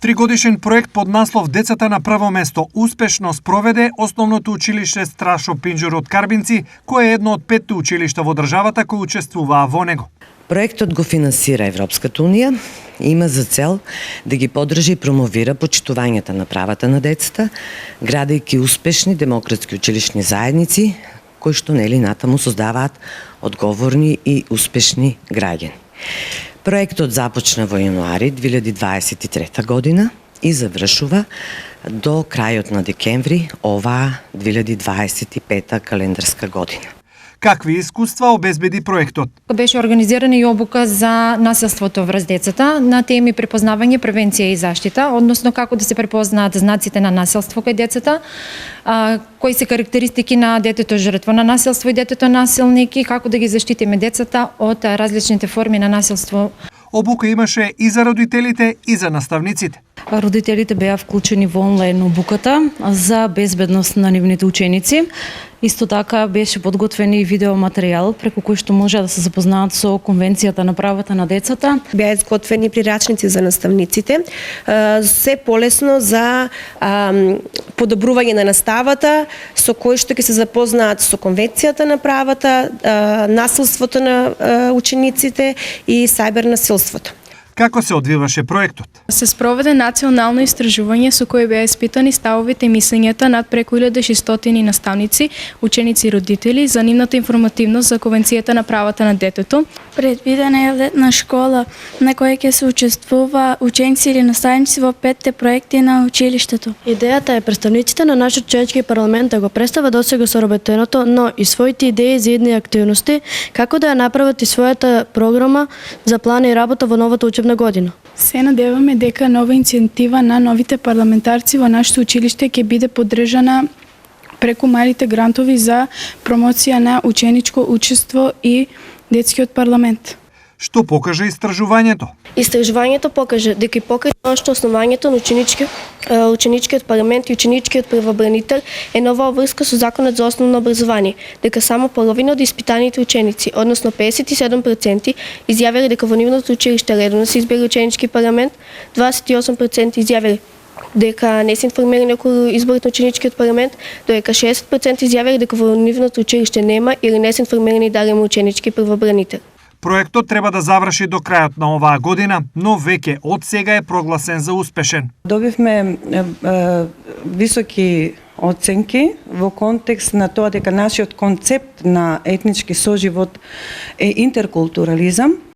Тригодишен проект под наслов Децата на прво место успешно спроведе Основното училиште Страшо Пинџур од Карбинци, кое е едно од 5 училишта во државата кои учествуваа во него. Проектот го финансира Европската унија и има за цел да ги поддржи и промовира почитувањето на правата на децата, градејќи успешни демократски училишни заедници кои што натаму создаваат одговорни и успешни граѓани. Проектот започна во јануари 2023 година и завршува до крајот на декември оваа 2025 календарска година. Какви искуства обезбеди проектот? Беше организирана и обука за насилството врз децата на теми препознавање, превенција и заштита, односно како да се препознаат знаците на насилство кај децата, кои се карактеристики на детето жртва на насилство и детето насилник и како да ги заштитиме децата од различните форми на насилство. Обука имаше и за родителите и за наставниците. Родителите беа вклучени во онлайн обуката за безбедност на нивните ученици. Исто така беше подготвен и видеоматеријал преку кој што може да се запознаат со Конвенцијата на правата на децата. Беа изготвени прирачници за наставниците, се полесно за подобрување на наставата, со кој што ќе се запознаат со Конвенцијата на правата, насилството на учениците и сајбер насилството. Како се одвиваше проектот? Се спроведе национално истражување со кое беа испитани ставовите и мислењата над преку 1600 наставници, ученици и родители за нивната информативност за Конвенцијата на правата на детето. Предвидена е летна школа на која ќе се учествува ученици или наставници во 5 проекти на училиштето. Идејата е представниците на нашиот ученички парламент да го представат досега соработеното, но и своите идеи за идни активности, како да ја направат и својата програма за план и работа во новата учебна година. Се надеваме дека нова иницијатива на новите парламентарци во нашето училиште ќе биде поддржана преку малите грантови за промоција на ученичко учество и детскиот парламент. Што покажа истражувањето? Истражувањето покажа дека и покрај тоа што основањето на ученичкиот парламент и ученичкиот правобранител е нова обврска со Законот за основно образование, дека само половина од испитаните ученици, односно 57%, изјавиле дека во нивното училиште редовно се избира ученички парламент, 28% изјавиле дека не се информирани околу изборот на ученичкиот парламент, додека 60% изјавиле дека во нивното училиште нема или не се информирани дали има ученички правобранител. Проектот треба да заврши до крајот на оваа година, но веќе од сега е прогласен за успешен. Добивме високи оценки во контекст на тоа дека нашиот концепт на етнички соживот е интеркултурализам.